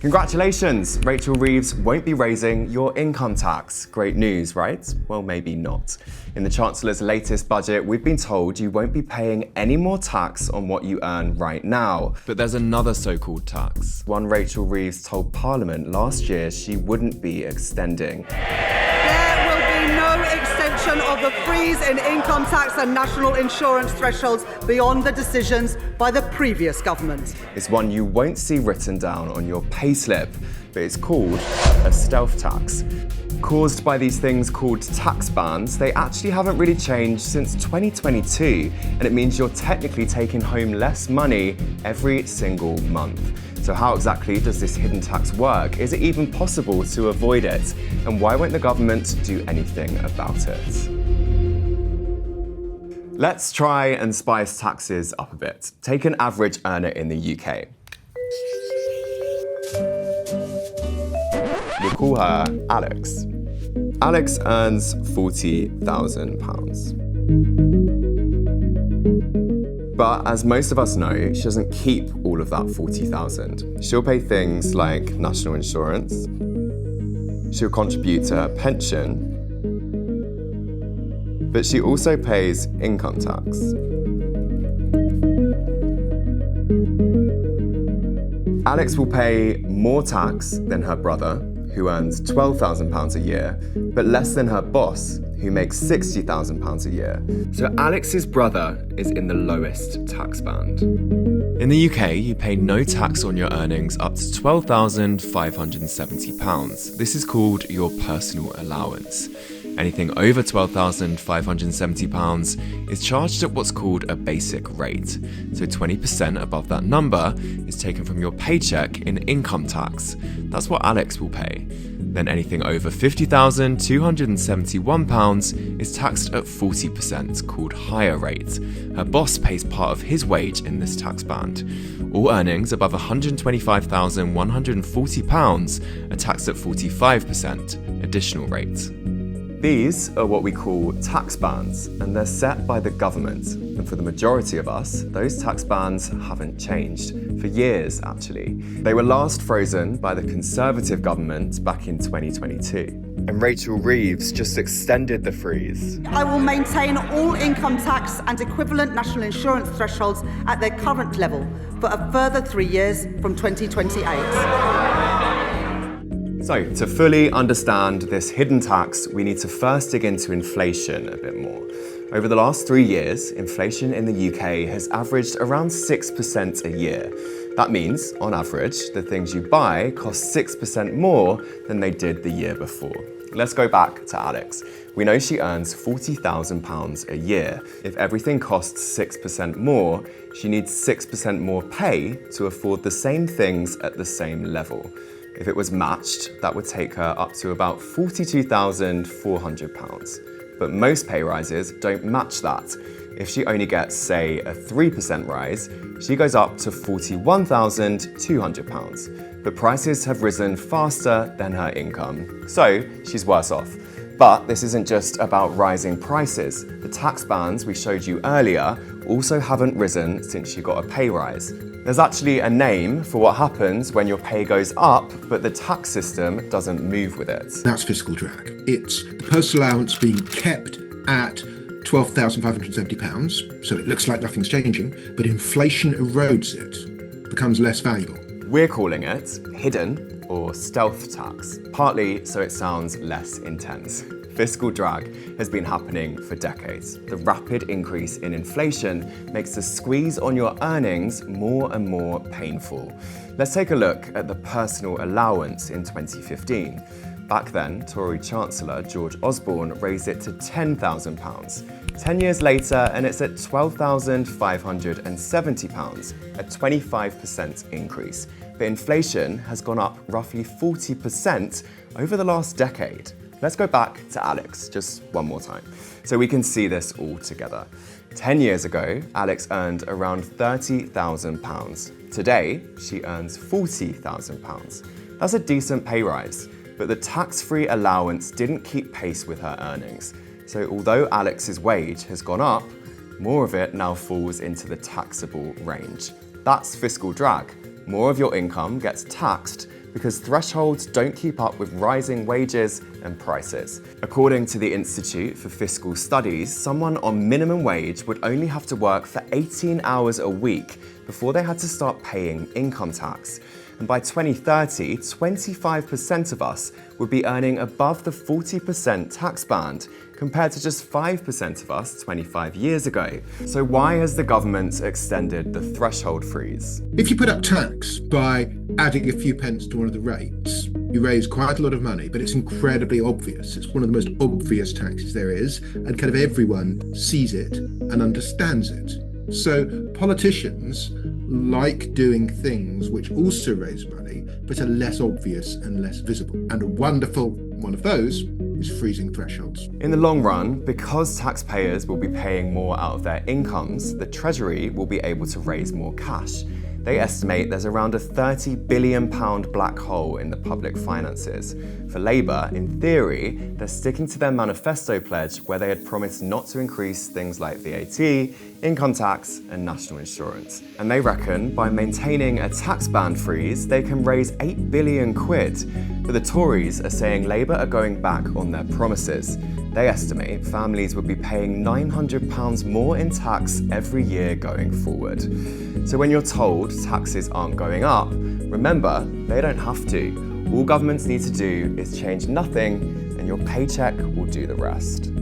Congratulations! Rachel Reeves won't be raising your income tax. Great news, right? Well, maybe not. In the Chancellor's latest budget, we've been told you won't be paying any more tax on what you earn right now. But there's another so-called tax. One Rachel Reeves told Parliament last year she wouldn't be extending. There will be no extension of the freeze in income tax and national insurance thresholds beyond the decisions by the previous government. It's one you won't see written down on your payslip, but it's called a stealth tax. Caused by these things called tax bans, they actually haven't really changed since 2022, and it means you're technically taking home less money every single month. So how exactly does this hidden tax work? Is it even possible to avoid it? And why won't the government do anything about it? Let's try and spice taxes up a bit. Take an average earner in the UK. We'll call her Alex. Alex earns £40,000. But as most of us know, she doesn't keep all of that 40,000. She'll pay things like national insurance. She'll contribute to her pension. But she also pays income tax. Alex will pay more tax than her brother, who earns £12,000 a year, but less than her boss, who makes £60,000 a year. So Alex's brother is in the lowest tax band. In the UK, you pay no tax on your earnings up to £12,570. This is called your personal allowance. Anything over £12,570 is charged at what's called a basic rate. So 20% above that number is taken from your paycheck in income tax. That's what Alex will pay. Then anything over £50,271 is taxed at 40%, called higher rate. Her boss pays part of his wage in this tax band. All earnings above £125,140 are taxed at 45%, additional rate. These are what we call tax bands, and they're set by the government. And for the majority of us, those tax bands haven't changed, for years actually. They were last frozen by the Conservative government back in 2022. And Rachel Reeves just extended the freeze. I will maintain all income tax and equivalent national insurance thresholds at their current level for a further 3 years from 2028. So, to fully understand this hidden tax, we need to first dig into inflation a bit more. Over the last 3 years, inflation in the UK has averaged around 6% a year. That means, on average, the things you buy cost 6% more than they did the year before. Let's go back to Alex. We know she earns £40,000 a year. If everything costs 6% more, she needs 6% more pay to afford the same things at the same level. If it was matched, that would take her up to about £42,400. But most pay rises don't match that. If she only gets, say, a 3% rise, she goes up to £41,200. But prices have risen faster than her income, so she's worse off. But this isn't just about rising prices. The tax bands we showed you earlier also haven't risen since she got a pay rise. There's actually a name for what happens when your pay goes up, but the tax system doesn't move with it. That's fiscal drag. It's the personal allowance being kept at £12,570, so it looks like nothing's changing, but inflation erodes it, becomes less valuable. We're calling it hidden or stealth tax, partly so it sounds less intense. Fiscal drag has been happening for decades. The rapid increase in inflation makes the squeeze on your earnings more and more painful. Let's take a look at the personal allowance in 2015. Back then, Tory Chancellor George Osborne raised it to £10,000. 10 years later, and it's at £12,570, a 25% increase. But inflation has gone up roughly 40% over the last decade. Let's go back to Alex just one more time, so we can see this all together. 10 years ago, Alex earned around £30,000. Today, she earns £40,000. That's a decent pay rise, but the tax-free allowance didn't keep pace with her earnings. So although Alex's wage has gone up, more of it now falls into the taxable range. That's fiscal drag. More of your income gets taxed because thresholds don't keep up with rising wages and prices. According to the Institute for Fiscal Studies, someone on minimum wage would only have to work for 18 hours a week before they had to start paying income tax. And by 2030, 25% of us would be earning above the 40% tax band, compared to just 5% of us 25 years ago. So why has the government extended the threshold freeze? If you put up tax by adding a few pence to one of the rates, you raise quite a lot of money, but it's incredibly obvious. It's one of the most obvious taxes there is, and kind of everyone sees it and understands it. So politicians like doing things which also raise money, but are less obvious and less visible. And a wonderful one of those is freezing thresholds. In the long run, because taxpayers will be paying more out of their incomes, the Treasury will be able to raise more cash. They estimate there's around a £30 billion black hole in the public finances. For Labour, in theory, they're sticking to their manifesto pledge where they had promised not to increase things like VAT, income tax and national insurance. And they reckon by maintaining a tax band freeze, they can raise £8 billion. But the Tories are saying Labour are going back on their promises. They estimate families would be paying £900 more in tax every year going forward. So when you're told taxes aren't going up, remember, they don't have to. All governments need to do is change nothing, and your paycheck will do the rest.